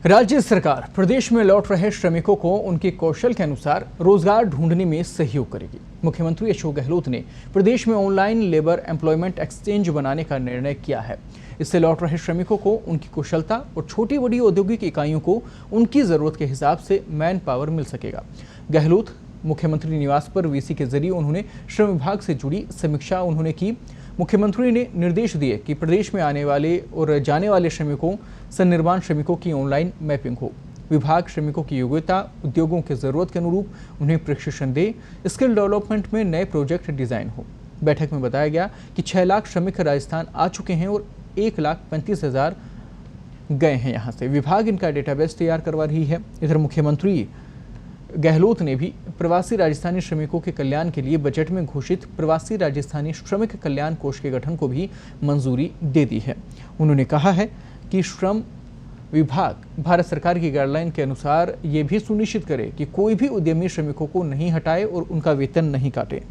राज्य सरकार प्रदेश में लौट रहे श्रमिकों को उनके कौशल के अनुसार रोजगार ढूंढने में सहयोग करेगी। मुख्यमंत्री अशोक गहलोत ने प्रदेश में ऑनलाइन लेबर एम्प्लॉयमेंट एक्सचेंज बनाने का निर्णय किया है। इससे लौट रहे श्रमिकों को उनकी कुशलता और छोटी बड़ी औद्योगिक इकाइयों को उनकी जरूरत के हिसाब से मैन पावर मिल सकेगा। गहलोत मुख्यमंत्री निवास पर वीसी के जरिए उन्होंने श्रम विभाग से जुड़ी समीक्षा की। मुख्यमंत्री ने निर्देश दिए कि प्रदेश में आने वाले और जाने वाले श्रमिकों, सन्निर्माण श्रमिकों की ऑनलाइन मैपिंग हो। विभाग श्रमिकों की योग्यता, उद्योगों के जरूरत के अनुरूप उन्हें प्रशिक्षण दे। स्किल डेवलपमेंट में नए प्रोजेक्ट डिजाइन हो। बैठक में बताया गया कि 6 लाख श्रमिक राजस्थान आ चुके हैं और 1,35,000 गए हैं यहाँ से। विभाग इनका डेटाबेस तैयार करवा रही है। इधर मुख्यमंत्री गहलोत ने भी प्रवासी राजस्थानी श्रमिकों के कल्याण के लिए बजट में घोषित प्रवासी राजस्थानी श्रमिक कल्याण कोष के गठन को भी मंजूरी दे दी है। उन्होंने कहा है कि श्रम विभाग भारत सरकार की गाइडलाइन के अनुसार ये भी सुनिश्चित करे कि कोई भी उद्यमी श्रमिकों को नहीं हटाए और उनका वेतन नहीं काटे।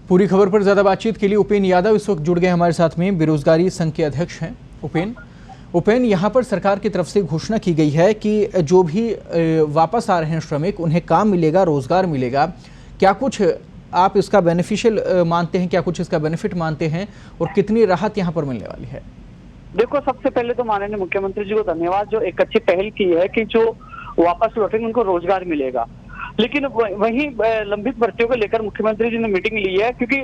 पूरी खबर पर ज्यादा बातचीत के लिए उपेन यादव इस वक्त जुड़ गए हमारे साथ में, बेरोजगारी संघ के अध्यक्ष हैं। उपेन, यहाँ पर सरकार की तरफ से घोषणा की गई है कि जो भी वापस आ रहे हैं श्रमिक, उन्हें काम मिलेगा, रोजगार मिलेगा। क्या कुछ आप इसका बेनिफिशियल मानते हैं, क्या कुछ इसका बेनिफिट मानते हैं और कितनी राहत यहाँ पर मिलने वाली है? देखो, सबसे पहले तो माननीय मुख्यमंत्री जी को धन्यवाद, जो एक अच्छी पहल की है कि जो वापस लौटेंगे उनको रोजगार मिलेगा। लेकिन वहीं लंबित भर्तियों को लेकर मुख्यमंत्री जी ने मीटिंग ली है, क्योंकि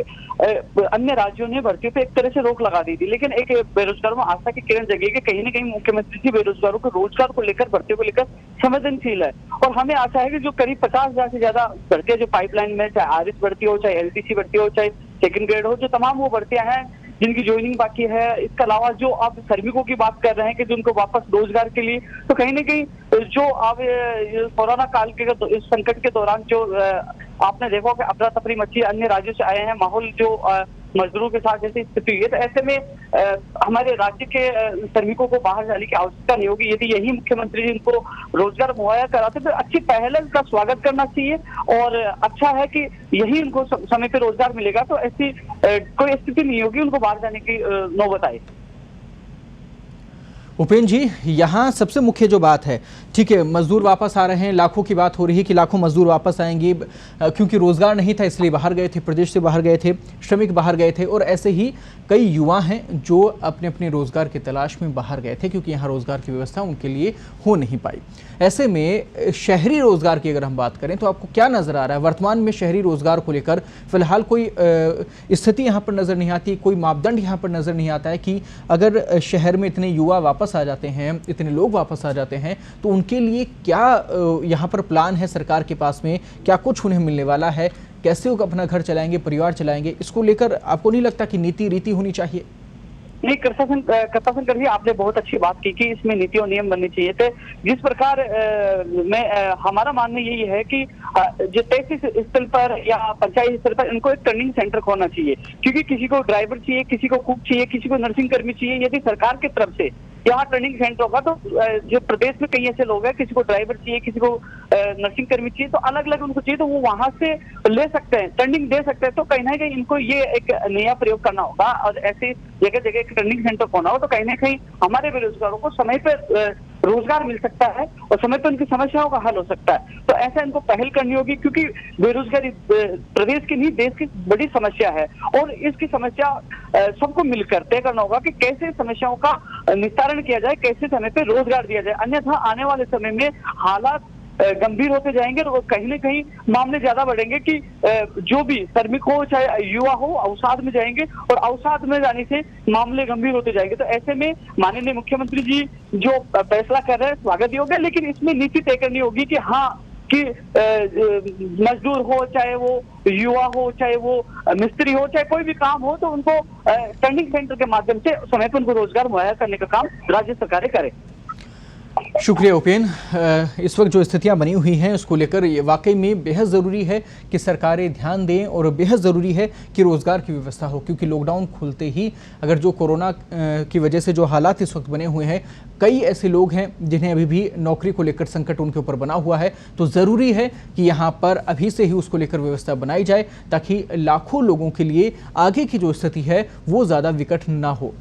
अन्य राज्यों ने भर्तियों पे एक तरह से रोक लगा दी थी। लेकिन एक बेरोजगारों में आशा की किरण जगी कि कहीं न कहीं मुख्यमंत्री जी बेरोजगारों को रोजगार को लेकर, भर्तियों को लेकर संवेदनशील है। और हमें आशा है कि जो करीब 50,000 से ज्यादा भर्तियां जो पाइपलाइन में, चाहे आरएस भर्ती हो, चाहे एलटीसी भर्ती हो, चाहे सेकंड ग्रेड हो, जो तमाम वो भर्तियां हैं जिनकी ज्वाइनिंग बाकी है। इसके अलावा जो आप श्रमिकों की बात कर रहे हैं कि जिनको वापस रोजगार के लिए, तो कहीं ना कहीं जो अब कोरोना काल के इस संकट के दौरान जो आपने देखा कि अफरा तफरी मची, अन्य राज्यों से आए हैं, माहौल जो मजदूरों के साथ जैसी स्थिति हुई है, तो ऐसे में हमारे राज्य के श्रमिकों को बाहर जाने की आवश्यकता नहीं होगी। यदि यही मुख्यमंत्री जी इनको रोजगार मुहैया कराते तो अच्छी पहल है, इसका स्वागत करना चाहिए। और अच्छा है कि यही इनको समय पे रोजगार मिलेगा, तो ऐसी कोई स्थिति नहीं होगी उनको बाहर जाने की नौबत आए। उपेन जी, यहाँ सबसे मुख्य जो बात है, ठीक है, मजदूर वापस आ रहे हैं, लाखों की बात हो रही है कि लाखों मजदूर वापस आएंगे, क्योंकि रोजगार नहीं था इसलिए बाहर गए थे, प्रदेश से बाहर गए थे, श्रमिक बाहर गए थे। और ऐसे ही कई युवा हैं जो अपने अपने रोजगार की तलाश में बाहर गए थे, क्योंकि यहाँ रोजगार की व्यवस्था उनके लिए हो नहीं पाई। ऐसे में शहरी रोजगार की अगर हम बात करें तो आपको क्या नजर आ रहा है वर्तमान में शहरी रोजगार को लेकर? फिलहाल कोई स्थिति यहाँ पर नजर नहीं आती, कोई मापदंड यहाँ पर नजर नहीं आता है कि अगर शहर में इतने युवा वापस आ जाते हैं, इतने लोग वापस आ जाते हैं, तो उनके लिए क्या यहाँ पर प्लान है सरकार के पास में? क्या कुछ उन्हें मिलने वाला है? कैसे वो अपना घर चलाएंगे, परिवार चलाएंगे? इसको लेकर आपको नहीं लगता कि नीति रीति होनी चाहिए? नहीं, कृपासन कर आपने बहुत अच्छी बात की कि इसमें नीति और नियम बनने चाहिए थे। जिस प्रकार हमारा मानना यही है कि जो तहसील स्तर पर या पंचायत स्तर पर इनको एक ट्रेनिंग सेंटर खोलना चाहिए, क्योंकि किसी को ड्राइवर चाहिए, किसी को कुक चाहिए, किसी को नर्सिंग कर्मी चाहिए। यदि सरकार की तरफ से यहाँ ट्रेनिंग सेंटर होगा तो जो प्रदेश में कई ऐसे लोग हैं, किसी को ड्राइवर चाहिए, किसी को नर्सिंग कर्मी चाहिए, तो अलग अलग उनको चाहिए, तो वो वहां से ले सकते हैं, ट्रेनिंग दे सकते हैं। तो कहीं ना कहीं इनको ये एक नया प्रयोग करना होगा और ऐसे जगह जगह एक ट्रेनिंग सेंटर खोलना हो, तो कहीं ना कहीं हमारे बेरोजगारों को समय पर रोजगार मिल सकता है और समय पर उनकी समस्याओं का हल हो सकता है। तो ऐसा इनको पहल करनी होगी, क्योंकि बेरोजगारी प्रदेश की नहीं, देश की बड़ी समस्या है और इसकी समस्या सबको मिलकर तय करना होगा कि कैसे समस्याओं का निस्तारण किया जाए, कैसे समय पे रोजगार दिया जाए। अन्यथा आने वाले समय में हालात गंभीर होते जाएंगे और कहीं ना कहीं मामले ज्यादा बढ़ेंगे कि जो भी श्रमिक हो चाहे युवा हो अवसाद में जाएंगे और अवसाद में जाने से मामले गंभीर होते जाएंगे। तो ऐसे में माननीय मुख्यमंत्री जी जो फैसला कर रहे हैं स्वागत योग्य, लेकिन इसमें नीति तय करनी होगी कि हाँ कि मजदूर हो, चाहे वो युवा हो, चाहे वो मिस्त्री हो, चाहे कोई भी काम हो, तो उनको ट्रेनिंग सेंटर के माध्यम से समय पर उनको रोजगार मुहैया करने का काम राज्य सरकारें करें। शुक्रिया उपेन। इस वक्त जो स्थितियां बनी हुई हैं उसको लेकर ये वाकई में बेहद ज़रूरी है कि सरकारें ध्यान दें और बेहद ज़रूरी है कि रोज़गार की व्यवस्था हो, क्योंकि लॉकडाउन खुलते ही अगर जो कोरोना की वजह से जो हालात इस वक्त बने हुए हैं, कई ऐसे लोग हैं जिन्हें अभी भी नौकरी को लेकर संकट उनके ऊपर बना हुआ है, तो ज़रूरी है कि यहाँ पर अभी से ही उसको लेकर व्यवस्था बनाई जाए ताकि लाखों लोगों के लिए आगे की जो स्थिति है वो ज़्यादा विकट ना हो।